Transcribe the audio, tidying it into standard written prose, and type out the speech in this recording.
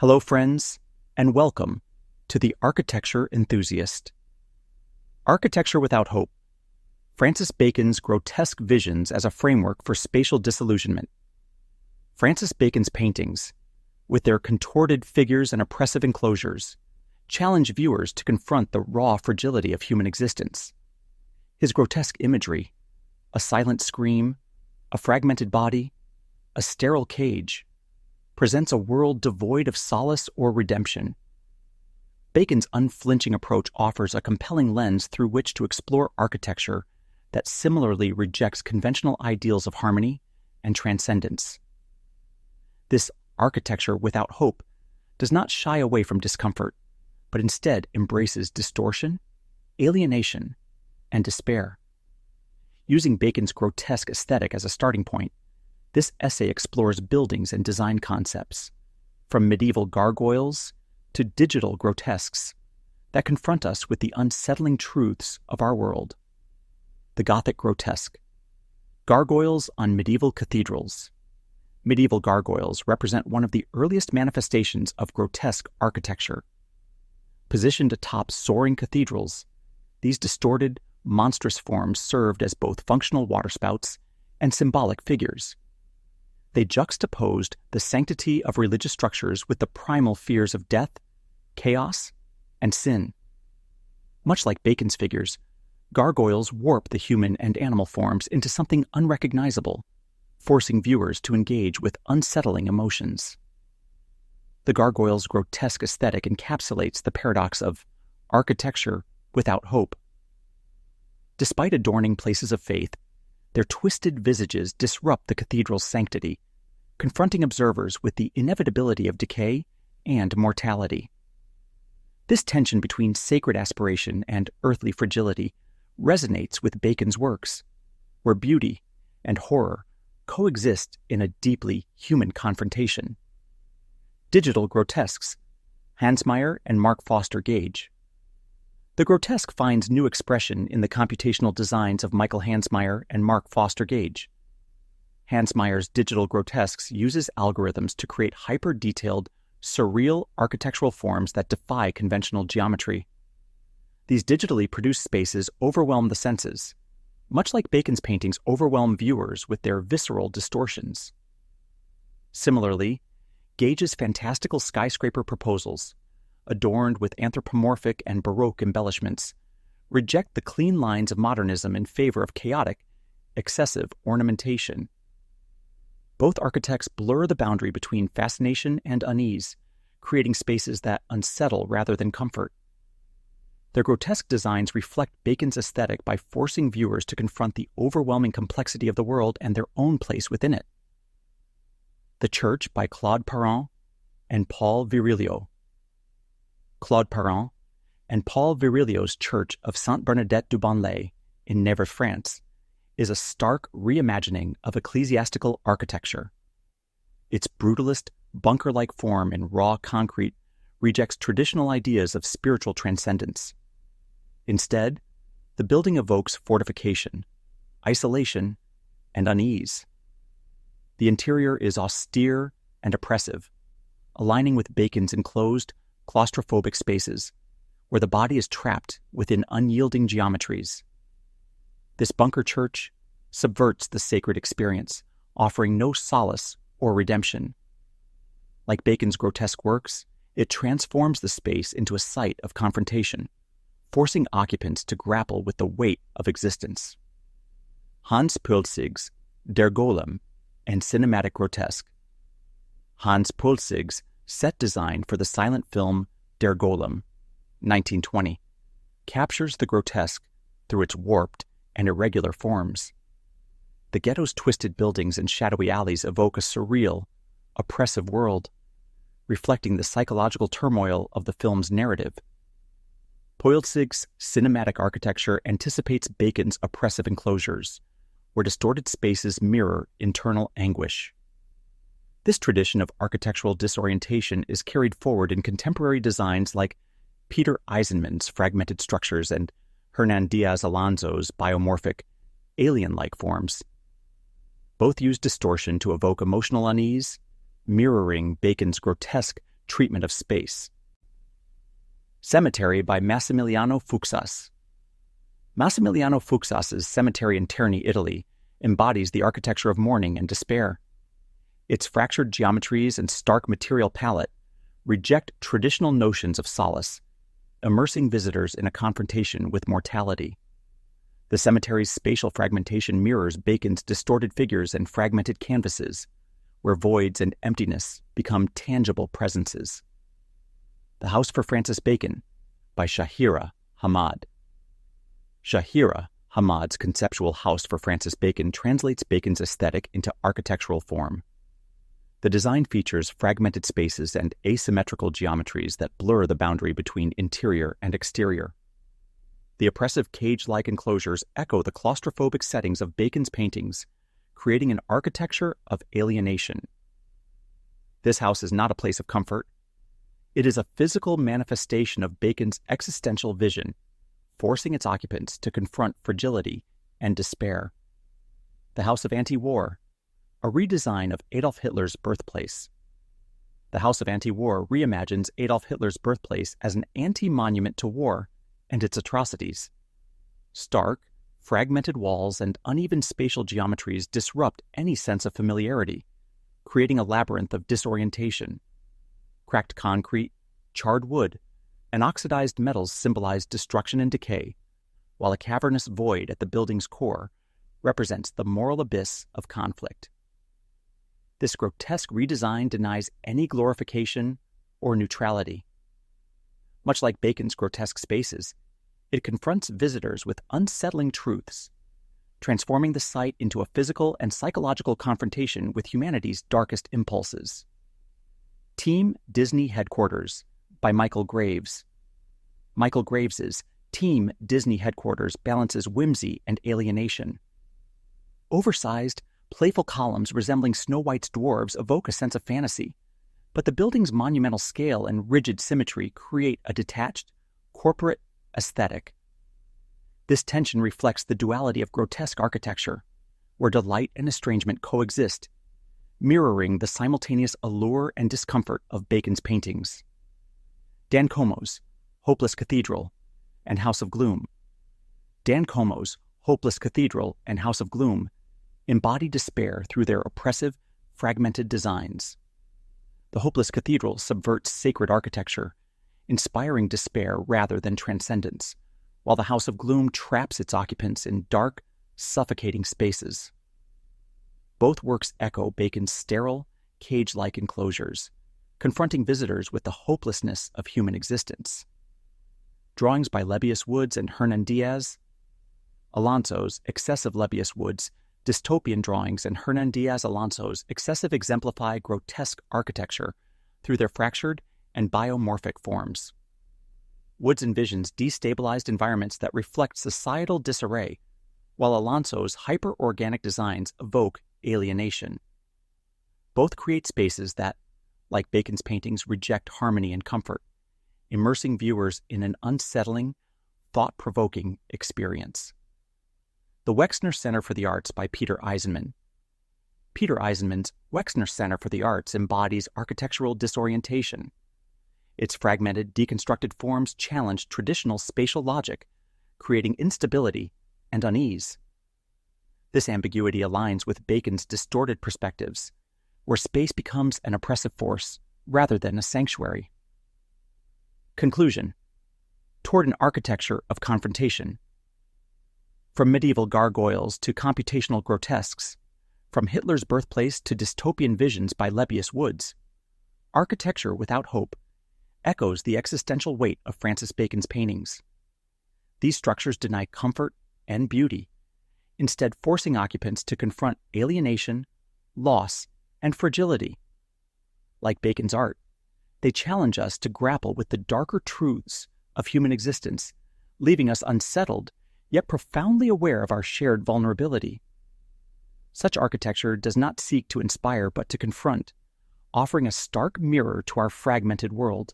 Hello, friends, and welcome to The Architecture Enthusiast. Architecture Without Hope, Francis Bacon's grotesque visions as a framework for spatial disillusionment. Francis Bacon's paintings, with their contorted figures and oppressive enclosures, challenge viewers to confront the raw fragility of human existence. His grotesque imagery, a silent scream, a fragmented body, a sterile cage, presents a world devoid of solace or redemption. Bacon's unflinching approach offers a compelling lens through which to explore architecture that similarly rejects conventional ideals of harmony and transcendence. This architecture without hope does not shy away from discomfort, but instead embraces distortion, alienation, and despair. Using Bacon's grotesque aesthetic as a starting point, this essay explores buildings and design concepts, from medieval gargoyles to digital grotesques, that confront us with the unsettling truths of our world. The Gothic grotesque. Gargoyles on medieval cathedrals. Medieval gargoyles represent one of the earliest manifestations of grotesque architecture. Positioned atop soaring cathedrals, these distorted, monstrous forms served as both functional waterspouts and symbolic figures. They juxtaposed the sanctity of religious structures with the primal fears of death, chaos, and sin. Much like Bacon's figures, gargoyles warp the human and animal forms into something unrecognizable, forcing viewers to engage with unsettling emotions. The gargoyle's grotesque aesthetic encapsulates the paradox of architecture without hope. Despite adorning places of faith, their twisted visages disrupt the cathedral's sanctity, confronting observers with the inevitability of decay and mortality. This tension between sacred aspiration and earthly fragility resonates with Bacon's works, where beauty and horror coexist in a deeply human confrontation. Digital grotesques, Hansmeier and Mark Foster Gage. The grotesque finds new expression in the computational designs of Michael Hansmeier and Mark Foster Gage. Hansmeier's digital grotesques uses algorithms to create hyper-detailed, surreal architectural forms that defy conventional geometry. These digitally produced spaces overwhelm the senses, much like Bacon's paintings overwhelm viewers with their visceral distortions. Similarly, Gage's fantastical skyscraper proposals, adorned with anthropomorphic and Baroque embellishments, reject the clean lines of modernism in favor of chaotic, excessive ornamentation. Both architects blur the boundary between fascination and unease, creating spaces that unsettle rather than comfort. Their grotesque designs reflect Bacon's aesthetic by forcing viewers to confront the overwhelming complexity of the world and their own place within it. The Church by Claude Parent and Paul Virilio. Claude Parent and Paul Virilio's Church of Sainte Bernadette du Bonlay in Nevers, France, is a stark reimagining of ecclesiastical architecture. Its brutalist, bunker-like form in raw concrete rejects traditional ideas of spiritual transcendence. Instead, the building evokes fortification, isolation, and unease. The interior is austere and oppressive, aligning with Bacon's enclosed, claustrophobic spaces, where the body is trapped within unyielding geometries. This bunker church subverts the sacred experience, offering no solace or redemption. Like Bacon's grotesque works, it transforms the space into a site of confrontation, forcing occupants to grapple with the weight of existence. Hans Poelzig's Der Golem and Cinematic Grotesque. Hans Poelzig's set design for the silent film Der Golem, 1920, captures the grotesque through its warped and irregular forms. The ghetto's twisted buildings and shadowy alleys evoke a surreal, oppressive world, reflecting the psychological turmoil of the film's narrative. Poelzig's cinematic architecture anticipates Bacon's oppressive enclosures, where distorted spaces mirror internal anguish. This tradition of architectural disorientation is carried forward in contemporary designs like Peter Eisenman's fragmented structures and Hernan Diaz Alonso's biomorphic, alien-like forms. Both use distortion to evoke emotional unease, mirroring Bacon's grotesque treatment of space. Cemetery by Massimiliano Fuksas. Massimiliano Fuksas's cemetery in Terni, Italy, embodies the architecture of mourning and despair. Its fractured geometries and stark material palette reject traditional notions of solace, immersing visitors in a confrontation with mortality. The cemetery's spatial fragmentation mirrors Bacon's distorted figures and fragmented canvases, where voids and emptiness become tangible presences. The House for Francis Bacon by Shahira Hamad. Shahira Hamad's conceptual House for Francis Bacon translates Bacon's aesthetic into architectural form. The design features fragmented spaces and asymmetrical geometries that blur the boundary between interior and exterior. The oppressive cage-like enclosures echo the claustrophobic settings of Bacon's paintings, creating an architecture of alienation. This house is not a place of comfort. It is a physical manifestation of Bacon's existential vision, forcing its occupants to confront fragility and despair. The House of Anti-War, a redesign of Adolf Hitler's birthplace. The House of Anti-War reimagines Adolf Hitler's birthplace as an anti-monument to war and its atrocities. Stark, fragmented walls and uneven spatial geometries disrupt any sense of familiarity, creating a labyrinth of disorientation. Cracked concrete, charred wood, and oxidized metals symbolize destruction and decay, while a cavernous void at the building's core represents the moral abyss of conflict. This grotesque redesign denies any glorification or neutrality. Much like Bacon's grotesque spaces, it confronts visitors with unsettling truths, transforming the site into a physical and psychological confrontation with humanity's darkest impulses. Team Disney Headquarters by Michael Graves. Michael Graves's Team Disney Headquarters balances whimsy and alienation. Oversized, playful columns resembling Snow White's dwarves evoke a sense of fantasy, but the building's monumental scale and rigid symmetry create a detached, corporate aesthetic. This tension reflects the duality of grotesque architecture, where delight and estrangement coexist, mirroring the simultaneous allure and discomfort of Bacon's paintings. Dan Como's Hopeless Cathedral and House of Gloom. Dan Como's Hopeless Cathedral and House of Gloom embody despair through their oppressive, fragmented designs. The Hopeless Cathedral subverts sacred architecture, inspiring despair rather than transcendence, while the House of Gloom traps its occupants in dark, suffocating spaces. Both works echo Bacon's sterile, cage-like enclosures, confronting visitors with the hopelessness of human existence. Drawings by Lebbeus Woods and Hernan Diaz. Alonso's excessive Lebbeus Woods dystopian drawings and Hernan Diaz Alonso's excessive exemplify grotesque architecture through their fractured and biomorphic forms. Woods envisions destabilized environments that reflect societal disarray, while Alonso's hyper-organic designs evoke alienation. Both create spaces that, like Bacon's paintings, reject harmony and comfort, immersing viewers in an unsettling, thought-provoking experience. The Wexner Center for the Arts by Peter Eisenman. Peter Eisenman's Wexner Center for the Arts embodies architectural disorientation. Its fragmented, deconstructed forms challenge traditional spatial logic, creating instability and unease. This ambiguity aligns with Bacon's distorted perspectives, where space becomes an oppressive force rather than a sanctuary. Conclusion. Toward an architecture of confrontation. From medieval gargoyles to computational grotesques, from Hitler's birthplace to dystopian visions by Lebbeus Woods, architecture without hope echoes the existential weight of Francis Bacon's paintings. These structures deny comfort and beauty, instead forcing occupants to confront alienation, loss, and fragility. Like Bacon's art, they challenge us to grapple with the darker truths of human existence, leaving us unsettled yet profoundly aware of our shared vulnerability. Such architecture does not seek to inspire but to confront, offering a stark mirror to our fragmented world.